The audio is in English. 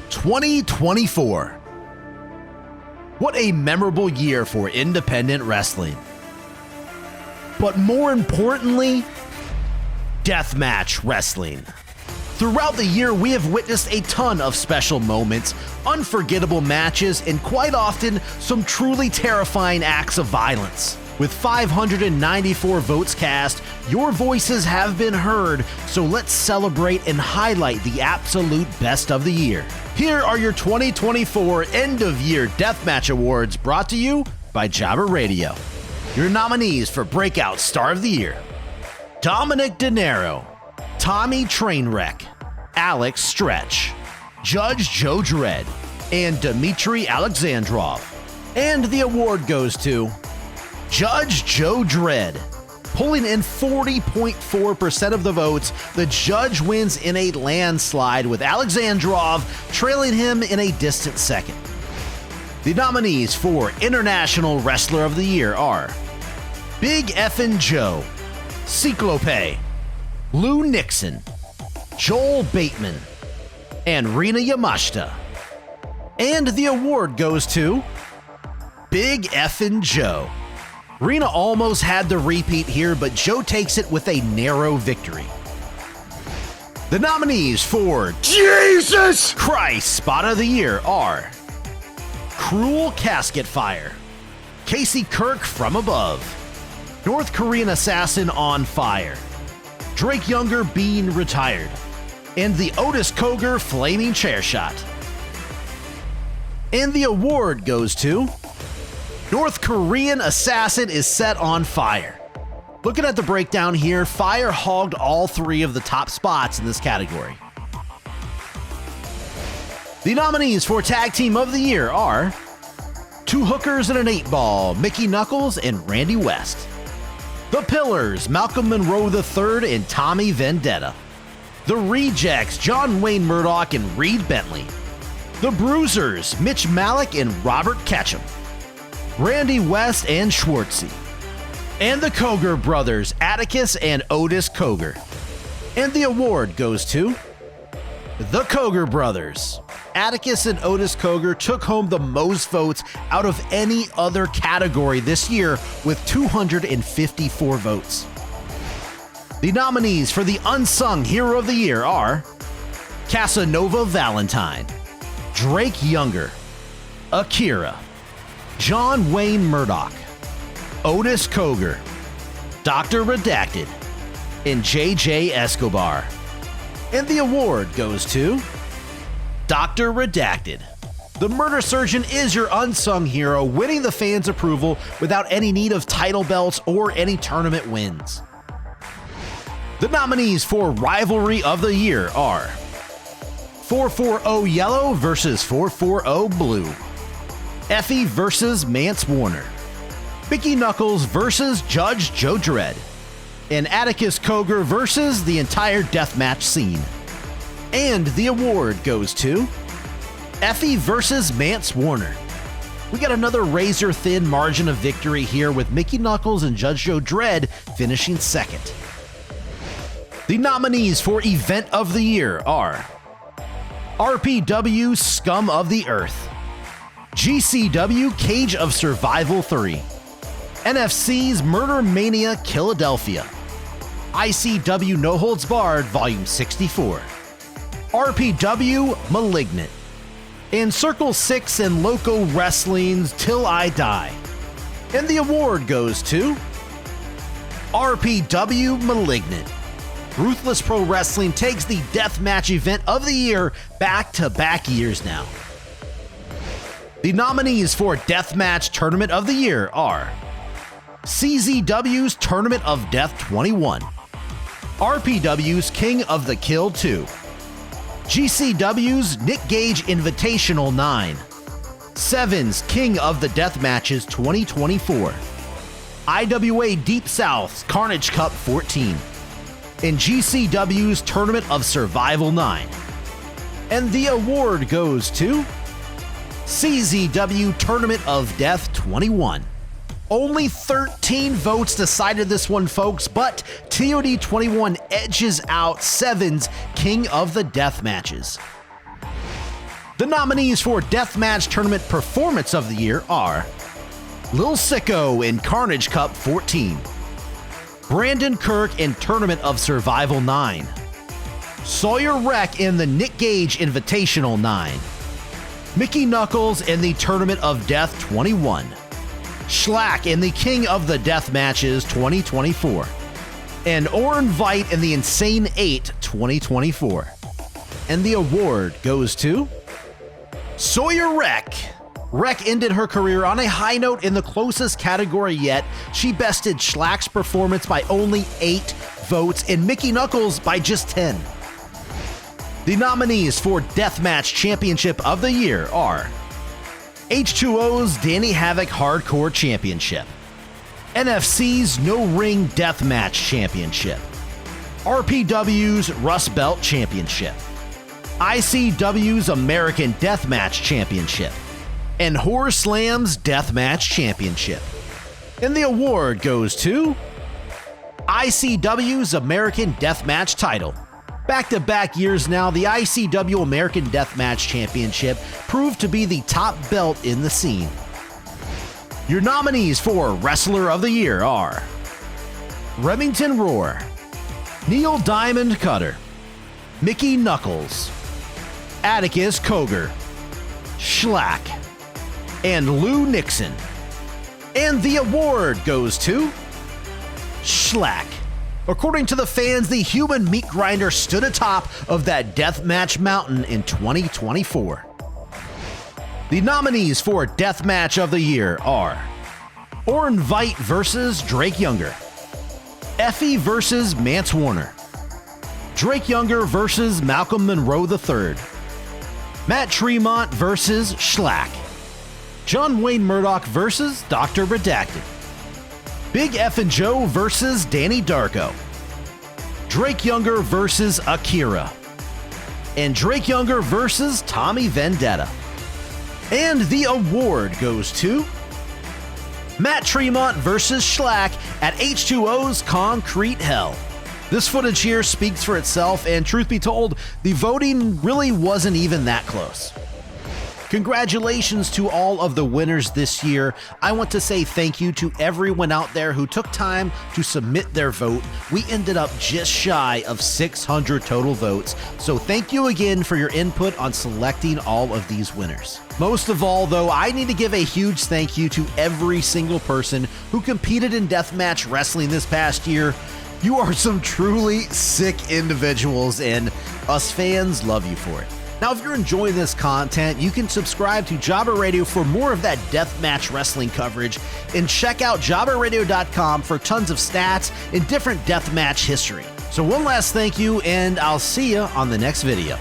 2024. What a memorable year for independent wrestling. But more importantly, deathmatch wrestling. Throughout the year, we have witnessed a ton of special moments, unforgettable matches, and quite often, some truly terrifying acts of violence. With 594 votes cast, your voices have been heard, so let's celebrate and highlight the absolute best of the year. Here are your 2024 End-of-Year Deathmatch Awards, brought to you by Jabber Radio. Your nominees for Breakout Star of the Year: Dominic De Niro, Tommy Trainwreck, Alex Stretch, Judge Joe Dredd, and Dmitry Alexandrov. And the award goes to Judge Joe Dredd. Pulling in 40.4% of the votes, the judge wins in a landslide, with Alexandrov trailing him in a distant second. The nominees for International Wrestler of the Year are Big Effin' Joe, Cyclope, Lou Nixon, Joel Bateman, and Rina Yamashita. And the award goes to Big Effin' Joe. Rina almost had the repeat here, but Joe takes it with a narrow victory. The nominees for Jesus Christ Spot of the Year are Cruel Casket Fire, Casey Kirk From Above, North Korean Assassin on Fire, Drake Younger Being Retired, and the Otis Koger Flaming Chair Shot. And the award goes to North Korean Assassin is Set on Fire. Looking at the breakdown here, Fire hogged all three of the top spots in this category. The nominees for Tag Team of the Year are Two Hookers and an 8-Ball, Mickey Knuckles and Randy West. The Pillars, Malcolm Monroe III and Tommy Vendetta. The Rejects, John Wayne Murdoch and Reed Bentley. The Bruisers, Mitch Malik and Robert Ketchum. Randy West and Schwartzy. And the Koger brothers, Atticus and Otis Koger. And the award goes to the Koger brothers. Atticus and Otis Koger took home the most votes out of any other category this year with 254 votes. The nominees for the Unsung Hero of the Year are Casanova Valentine, Drake Younger, Akira, John Wayne Murdoch, Otis Koger, Dr. Redacted, and JJ Escobar. And the award goes to Dr. Redacted. The murder surgeon is your unsung hero, winning the fans' approval without any need of title belts or any tournament wins. The nominees for Rivalry of the Year are 440 Yellow versus 440 Blue, Effie versus Mance Warner, Mickey Knuckles versus Judge Joe Dredd, and Atticus Koger versus the entire deathmatch scene. And the award goes to Effie versus Mance Warner. We got another razor-thin margin of victory here, with Mickey Knuckles and Judge Joe Dredd finishing second. The nominees for Event of the Year are RPW Scum of the Earth, GCW Cage of Survival 3, NFC's Murder Mania Philadelphia, ICW No Holds Barred Volume 64, RPW Malignant, and Circle 6 and Loco Wrestling's Till I Die. And the award goes to RPW Malignant. Ruthless Pro Wrestling takes the Deathmatch Event of the Year back-to-back years now. The nominees for Deathmatch Tournament of the Year are CZW's Tournament of Death 21, RPW's King of the Kill 2, GCW's Nick Gage Invitational 9, Sevens King of the Death Matches 2024, IWA Deep South's Carnage Cup 14, and GCW's Tournament of Survival 9. And the award goes to CZW Tournament of Death 21. Only 13 votes decided this one, folks, but TOD 21 edges out Sevens King of the Death Matches. The nominees for Deathmatch Tournament Performance of the Year are Lil Sicko in Carnage Cup 14, Brandon Kirk in Tournament of Survival 9, Sawyer Wreck in the Nick Gage Invitational 9, Mickey Knuckles in the Tournament of Death 21, Schlack in the King of the Death Matches 2024, and Oren Veit in the Insane 8 2024. And the award goes to Sawyer Wreck. Wreck ended her career on a high note in the closest category yet. She bested Schlack's performance by only 8 votes and Mickey Knuckles by just 10. The nominees for Deathmatch Championship of the Year are H2O's Danny Havoc Hardcore Championship, NFC's No Ring Deathmatch Championship, RPW's Rust Belt Championship, ICW's American Deathmatch Championship, and Horror Slam's Deathmatch Championship. And the award goes to ICW's American Deathmatch title. Back-to-back years now, the ICW American Deathmatch Championship proved to be the top belt in the scene. Your nominees for Wrestler of the Year are Remington Roar, Neil Diamond Cutter, Mickey Knuckles, Atticus Koger, Schlack, and Lou Nixon. And the award goes to Schlack. According to the fans, the human meat grinder stood atop of that deathmatch mountain in 2024. The nominees for Deathmatch of the Year are Oren Veit versus Drake Younger, Effie versus Mance Warner, Drake Younger versus Malcolm Monroe III, Matt Tremont versus Schlack, John Wayne Murdoch versus Dr. Redacted, Big F and Joe versus Danny Darko, Drake Younger versus Akira, and Drake Younger versus Tommy Vendetta. And the award goes to Matt Tremont versus Schlack at H2O's Concrete Hell. This footage here speaks for itself, and truth be told, the voting really wasn't even that close. Congratulations to all of the winners this year. I want to say thank you to everyone out there who took time to submit their vote. We ended up just shy of 600 total votes, so thank you again for your input on selecting all of these winners. Most of all, though, I need to give a huge thank you to every single person who competed in Deathmatch Wrestling this past year. You are some truly sick individuals, and us fans love you for it. Now, if you're enjoying this content, you can subscribe to Jobber Radio for more of that deathmatch wrestling coverage, and check out jobberradio.com for tons of stats and different deathmatch history. So one last thank you, and I'll see you on the next video.